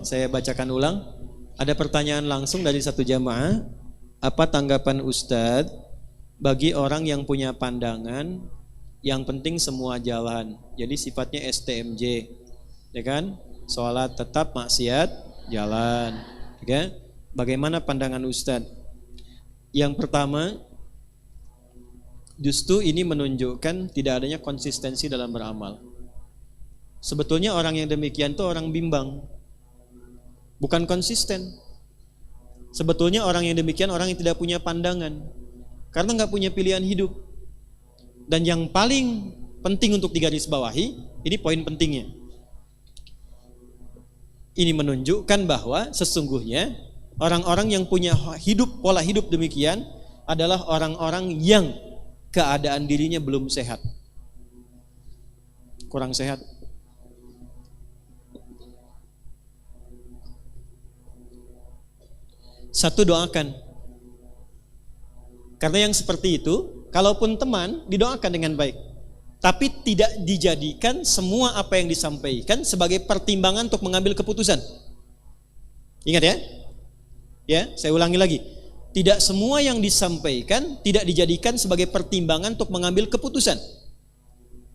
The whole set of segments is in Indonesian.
Saya bacakan ulang. Ada pertanyaan langsung dari satu jamaah. Apa tanggapan Ustadz bagi orang yang punya pandangan yang penting semua jalan, jadi sifatnya STMJ, ya kan? Sholat tetap, maksiat jalan, ya kan? Bagaimana pandangan Ustadz? Yang pertama, justru ini menunjukkan tidak adanya konsistensi dalam beramal. Sebetulnya orang yang demikian itu orang bimbang, bukan konsisten. Sebetulnya orang yang demikian orang yang tidak punya pandangan, karena nggak punya pilihan hidup. Dan yang paling penting untuk digarisbawahi, ini poin pentingnya. Ini menunjukkan bahwa sesungguhnya orang-orang yang punya pola hidup demikian adalah orang-orang yang keadaan dirinya belum sehat, kurang sehat. Satu, doakan. Karena yang seperti itu, kalaupun teman, didoakan dengan baik. Tapi tidak dijadikan semua apa yang disampaikan sebagai pertimbangan untuk mengambil keputusan. Ingat ya? Ya, saya ulangi lagi. Tidak semua yang disampaikan tidak dijadikan sebagai pertimbangan untuk mengambil keputusan.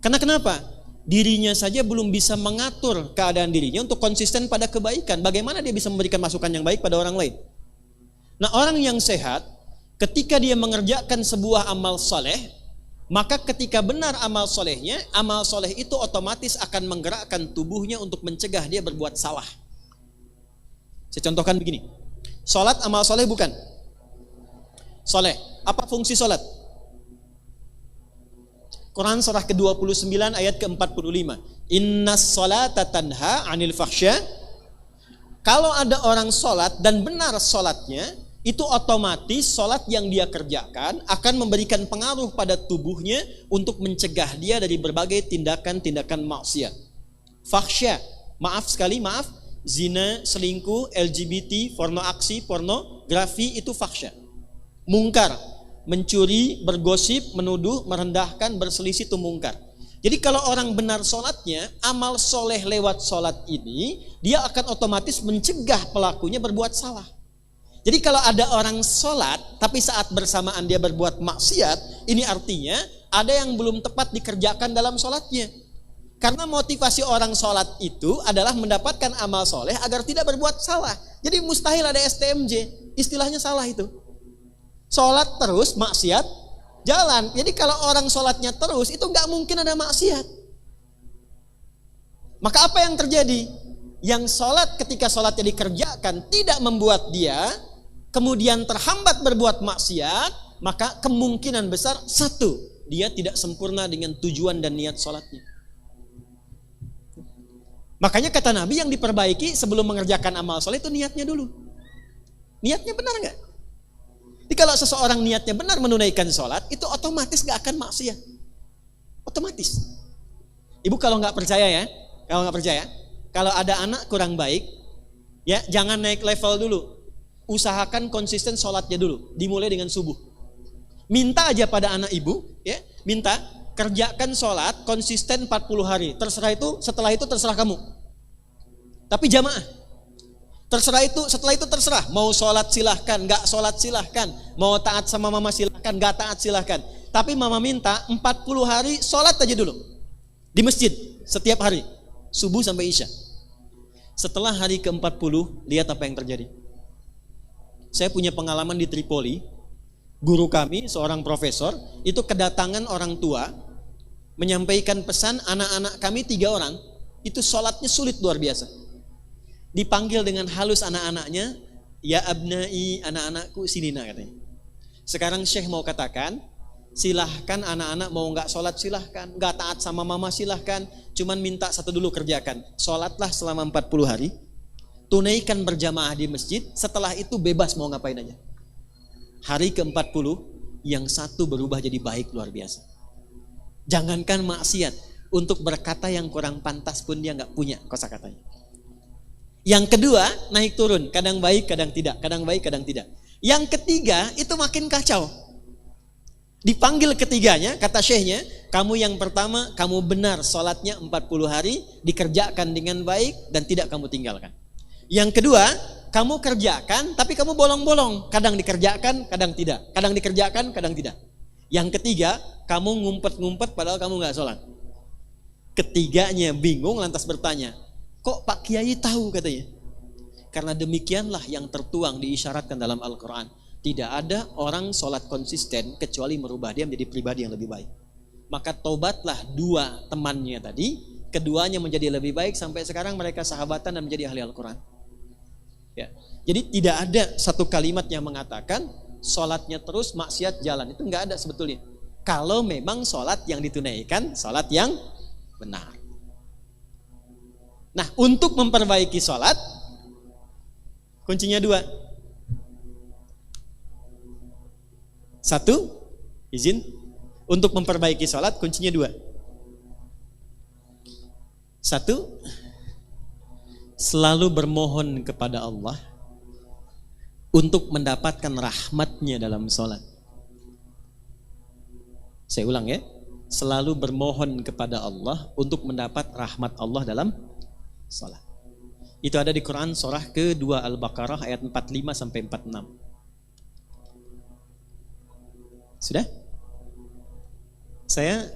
Karena kenapa? Dirinya saja belum bisa mengatur keadaan dirinya untuk konsisten pada kebaikan. Bagaimana dia bisa memberikan masukan yang baik pada orang lain? Nah, orang yang sehat, ketika dia mengerjakan sebuah amal soleh, maka ketika benar amal solehnya, amal soleh itu otomatis akan menggerakkan tubuhnya untuk mencegah dia berbuat salah. Saya contohkan begini. Sholat amal soleh bukan? Soleh. Apa fungsi sholat? Quran surah ke-29 ayat ke-45. Innas sholata tanha anil fahsya. Kalau ada orang sholat dan benar sholatnya, itu otomatis sholat yang dia kerjakan akan memberikan pengaruh pada tubuhnya untuk mencegah dia dari berbagai tindakan-tindakan maksiat. Fahsya, maaf, zina, selingkuh, LGBT, pornoaksi, pornografi, itu fahsya. Mungkar, mencuri, bergosip, menuduh, merendahkan, berselisih, itu mungkar. Jadi kalau orang benar sholatnya, amal soleh lewat sholat ini, dia akan otomatis mencegah pelakunya berbuat salah. Jadi kalau ada orang sholat, tapi saat bersamaan dia berbuat maksiat, ini artinya ada yang belum tepat dikerjakan dalam sholatnya. Karena motivasi orang sholat itu adalah mendapatkan amal soleh agar tidak berbuat salah. Jadi mustahil ada STMJ, istilahnya salah itu. Sholat terus, maksiat jalan. Jadi kalau orang sholatnya terus, itu nggak mungkin ada maksiat. Maka apa yang terjadi? Yang sholat ketika sholatnya dikerjakan tidak membuat dia kemudian terhambat berbuat maksiat, maka kemungkinan besar, satu, dia tidak sempurna dengan tujuan dan niat sholatnya. Makanya kata Nabi, yang diperbaiki sebelum mengerjakan amal soleh itu niatnya dulu. Niatnya benar nggak? Jadi kalau seseorang niatnya benar menunaikan sholat, itu otomatis nggak akan maksiat. Otomatis. Ibu kalau nggak percaya ya, kalau ada anak kurang baik, ya jangan naik level dulu. Usahakan konsisten sholatnya dulu, dimulai dengan subuh. Minta aja pada anak ibu, ya, minta kerjakan sholat konsisten 40 hari. Setelah itu terserah kamu. Tapi jamaah. Setelah itu terserah. Mau sholat silahkan, gak sholat silahkan. Mau taat sama mama silahkan, gak taat silahkan. Tapi mama minta 40 hari sholat aja dulu. Di masjid, setiap hari. Subuh sampai isya. Setelah hari ke-40, lihat apa yang terjadi. Saya punya pengalaman di Tripoli. Guru kami, seorang profesor, itu kedatangan orang tua, menyampaikan pesan anak-anak kami 3 orang, itu sholatnya sulit luar biasa. Dipanggil dengan halus anak-anaknya, ya abnai, anak-anakku sini nak, katanya. Sekarang Syekh mau katakan, silahkan anak-anak mau gak sholat silahkan, gak taat sama mama silahkan, cuman minta satu dulu kerjakan, sholatlah selama 40 hari, tunaikan berjamaah di masjid, setelah itu bebas mau ngapain aja. Hari ke-40, yang satu berubah jadi baik luar biasa. Jangankan maksiat, untuk berkata yang kurang pantas pun dia gak punya kosakatanya. Yang kedua, naik turun, kadang baik, kadang tidak, kadang baik, kadang tidak. Yang ketiga, itu makin kacau. Dipanggil ketiganya, kata syekhnya, kamu yang pertama, kamu benar sholatnya 40 hari, dikerjakan dengan baik dan tidak kamu tinggalkan. Yang kedua, kamu kerjakan tapi kamu bolong-bolong. Kadang dikerjakan, kadang tidak. Kadang dikerjakan, kadang tidak. Yang ketiga, kamu ngumpet-ngumpet padahal kamu gak sholat. Ketiganya bingung lantas bertanya, kok Pak Kiai tahu katanya? Karena demikianlah yang tertuang diisyaratkan dalam Al-Quran. Tidak ada orang sholat konsisten kecuali merubah dia menjadi pribadi yang lebih baik. Maka tobatlah dua temannya tadi, keduanya menjadi lebih baik sampai sekarang mereka sahabatan dan menjadi ahli Al-Quran. Ya. Jadi tidak ada satu kalimat yang mengatakan sholatnya terus maksiat jalan. Itu nggak ada sebetulnya. Kalau memang sholat yang ditunaikan, sholat yang benar. Nah, untuk memperbaiki sholat, kuncinya dua. Satu, izin. Untuk memperbaiki sholat, kuncinya dua. Satu, selalu bermohon kepada Allah untuk mendapatkan rahmatnya dalam sholat. Saya ulang ya. Selalu bermohon kepada Allah untuk mendapat rahmat Allah dalam sholat. Itu ada di Quran surah ke-2 Al-Baqarah ayat 45 sampai 46. Sudah? Saya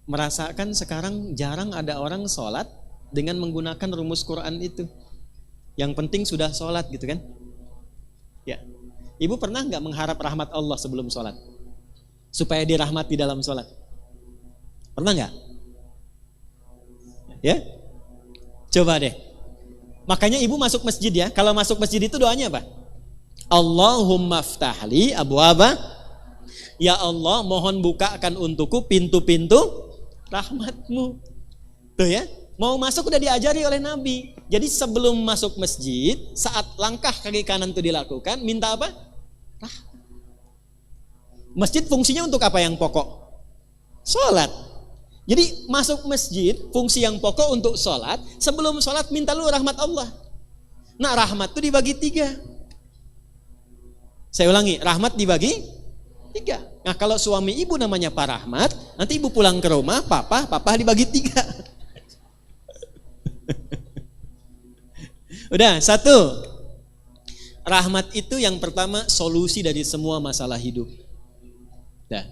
merasakan sekarang jarang ada orang sholat dengan menggunakan rumus Quran itu. Yang penting sudah sholat gitu kan? Ya. Ibu pernah nggak mengharap rahmat Allah sebelum sholat? Supaya dirahmati dalam sholat? Pernah nggak? Ya? Coba deh. Makanya ibu masuk masjid ya. Kalau masuk masjid itu doanya apa? Allahumma ftahli abwaba. Ya Allah, mohon bukakan untukku pintu-pintu rahmatmu. Tuh ya. Mau masuk udah diajari oleh Nabi. Jadi sebelum masuk masjid, saat langkah kaki kanan itu dilakukan, minta apa? Rahmat. Masjid fungsinya untuk apa yang pokok? Sholat. Jadi masuk masjid, fungsi yang pokok untuk sholat. Sebelum sholat minta lu rahmat Allah. Nah rahmat itu dibagi 3. Saya ulangi, rahmat dibagi 3. Nah kalau suami ibu namanya Pak Rahmat, nanti ibu pulang ke rumah, papa dibagi 3. Udah, 1. Rahmat itu yang pertama solusi dari semua masalah hidup. Dah.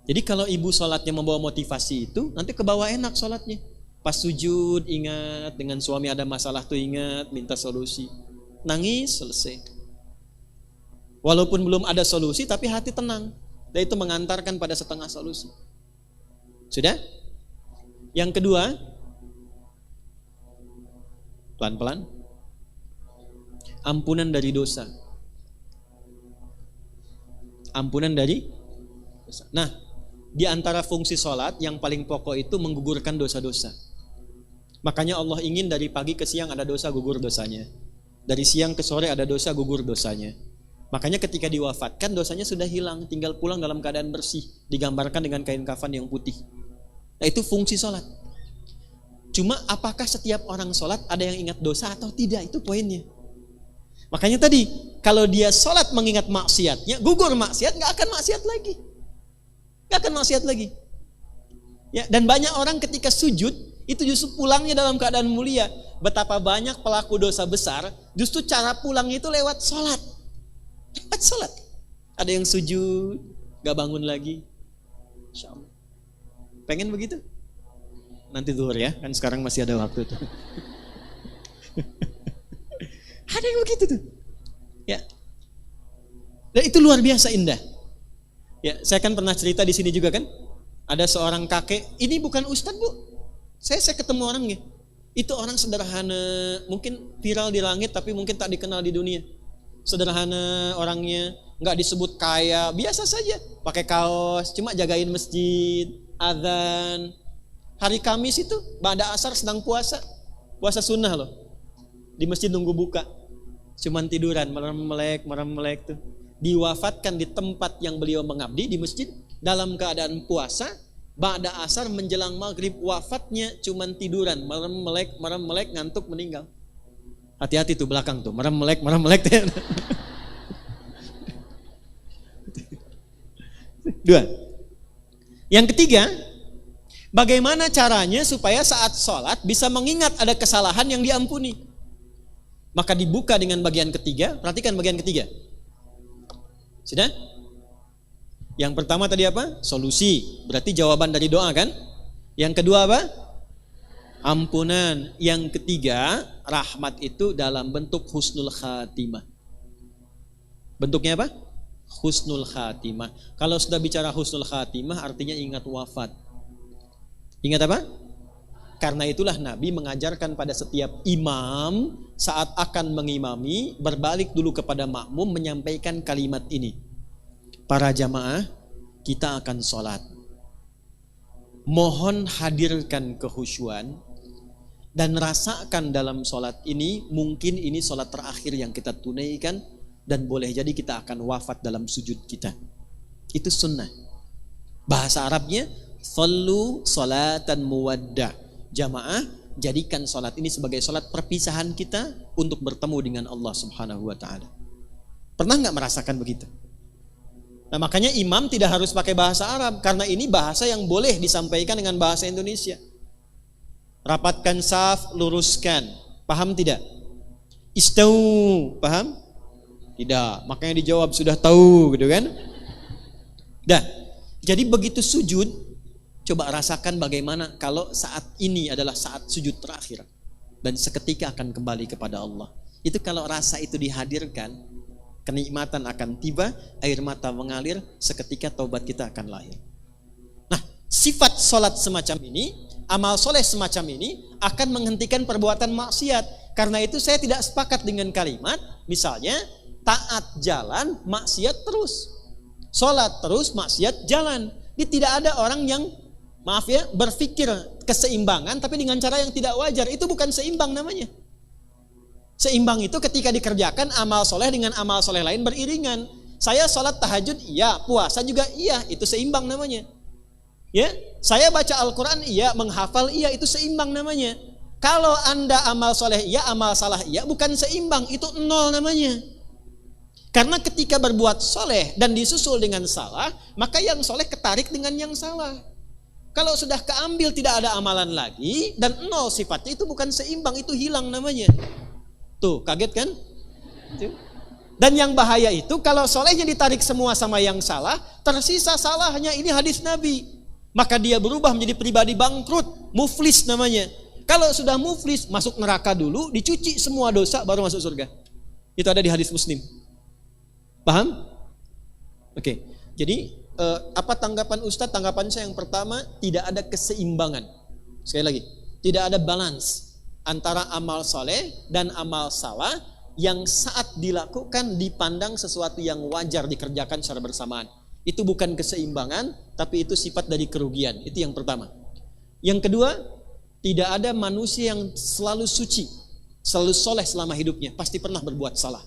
Jadi kalau ibu sholatnya membawa motivasi itu, nanti ke bawah enak sholatnya. Pas sujud ingat, dengan suami ada masalah tuh ingat, minta solusi. Nangis, selesai. Walaupun belum ada solusi, tapi hati tenang. Dan itu mengantarkan pada setengah solusi. Sudah? Yang kedua, pelan-pelan, ampunan dari dosa. Ampunan dari dosa. Nah, di antara fungsi sholat yang paling pokok itu menggugurkan dosa-dosa. Makanya Allah ingin dari pagi ke siang ada dosa, gugur dosanya. Dari siang ke sore ada dosa, gugur dosanya. Makanya ketika diwafatkan dosanya sudah hilang, tinggal pulang dalam keadaan bersih, digambarkan dengan kain kafan yang putih. Nah itu fungsi sholat. Cuma apakah setiap orang sholat ada yang ingat dosa atau tidak, itu poinnya. Makanya tadi kalau dia sholat mengingat maksiatnya, gugur maksiat, gak akan maksiat lagi. Gak akan maksiat lagi. Ya, dan banyak orang ketika sujud itu justru pulangnya dalam keadaan mulia. Betapa banyak pelaku dosa besar justru cara pulangnya itu lewat sholat. Lewat sholat. Ada yang sujud gak bangun lagi. Insya Allah. Pengen begitu? Nanti zuhur ya, kan sekarang masih ada waktu tuh. Ada yang begitu tuh. Ya. Dan itu luar biasa indah. Ya, saya kan pernah cerita di sini juga kan. Ada seorang kakek, ini bukan ustadz bu. Saya ketemu orangnya. Itu orang sederhana, mungkin viral di langit tapi mungkin tak dikenal di dunia. Sederhana orangnya, nggak disebut kaya, biasa saja. Pakai kaos, cuma jagain masjid, azan. Hari Kamis itu, ba'da asar sedang puasa. Puasa sunnah loh. Di masjid nunggu buka. Cuman tiduran, merem-melek tuh. Diwafatkan di tempat yang beliau mengabdi di masjid dalam keadaan puasa. Ba'da asar menjelang maghrib, wafatnya cuman tiduran, merem-melek ngantuk meninggal. Hati-hati tuh belakang tuh, merem-melek. Dua. Yang ketiga, Bagaimana caranya supaya saat sholat bisa mengingat ada kesalahan yang diampuni? Maka dibuka dengan bagian ketiga. Perhatikan bagian ketiga. Sudah? Yang pertama tadi apa? Solusi. Berarti jawaban dari doa kan? Yang kedua apa? Ampunan. Yang ketiga, rahmat itu dalam bentuk husnul khatimah. Bentuknya apa? Husnul khatimah. Kalau sudah bicara husnul khatimah artinya ingat wafat. Ingat apa? Karena itulah Nabi mengajarkan pada setiap imam saat akan mengimami, berbalik dulu kepada makmum menyampaikan kalimat ini. Para jamaah, kita akan sholat. Mohon hadirkan kehusyuan dan rasakan dalam sholat ini, mungkin ini sholat terakhir yang kita tunaikan dan boleh jadi kita akan wafat dalam sujud kita. Itu sunnah. Bahasa Arabnya sallu salatan muwadda. Jamaah, jadikan salat ini sebagai salat perpisahan kita untuk bertemu dengan Allah Subhanahu wa taala. Pernah enggak merasakan begitu? Nah, makanya imam tidak harus pakai bahasa Arab karena ini bahasa yang boleh disampaikan dengan bahasa Indonesia. Rapatkan saf, luruskan. Paham tidak? Istau, paham? Tidak. Makanya dijawab sudah tahu gitu kan? Dah. Jadi begitu sujud, coba rasakan bagaimana kalau saat ini adalah saat sujud terakhir dan seketika akan kembali kepada Allah. Itu kalau rasa itu dihadirkan, kenikmatan akan tiba, air mata mengalir, seketika taubat kita akan lahir. Nah, sifat sholat semacam ini, amal soleh semacam ini akan menghentikan perbuatan maksiat. Karena itu saya tidak sepakat dengan kalimat, misalnya taat jalan, maksiat terus. Sholat terus, maksiat jalan. Ini tidak ada orang yang, maaf ya, berpikir keseimbangan tapi dengan cara yang tidak wajar. Itu bukan seimbang namanya. Seimbang itu ketika dikerjakan amal soleh dengan amal soleh lain beriringan. Saya sholat tahajud, iya. Puasa juga, iya. Itu seimbang namanya. Ya, saya baca Al-Quran, iya. Menghafal, iya. Itu seimbang namanya. Kalau Anda amal soleh, iya. Amal salah, iya. Bukan seimbang. Itu nol namanya. Karena ketika berbuat soleh dan disusul dengan salah, maka yang soleh ketarik dengan yang salah. Kalau sudah keambil tidak ada amalan lagi dan nol sifatnya, itu bukan seimbang, itu hilang namanya. Tuh, kaget kan? Dan yang bahaya itu kalau solehnya ditarik semua sama yang salah, tersisa salahnya. Ini hadis Nabi. Maka dia berubah menjadi pribadi bangkrut, muflis namanya. Kalau sudah muflis, masuk neraka dulu, dicuci semua dosa baru masuk surga. Itu ada di hadis Muslim. Paham? Oke. Jadi apa tanggapan Ustadz? Tanggapan saya yang pertama, tidak ada keseimbangan. Sekali lagi, tidak ada balance antara amal soleh dan amal salah yang saat dilakukan dipandang sesuatu yang wajar dikerjakan secara bersamaan. Itu bukan keseimbangan, tapi itu sifat dari kerugian. Itu yang pertama. Yang kedua, tidak ada manusia yang selalu suci, selalu soleh selama hidupnya. Pasti pernah berbuat salah.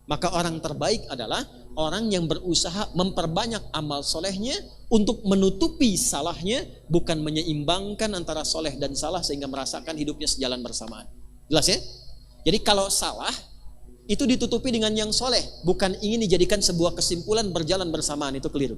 Maka orang terbaik adalah orang yang berusaha memperbanyak amal solehnya untuk menutupi salahnya, bukan menyeimbangkan antara soleh dan salah sehingga merasakan hidupnya sejalan bersamaan. Jelas ya? Jadi kalau salah itu ditutupi dengan yang soleh, bukan ingin dijadikan sebuah kesimpulan berjalan bersamaan, itu keliru.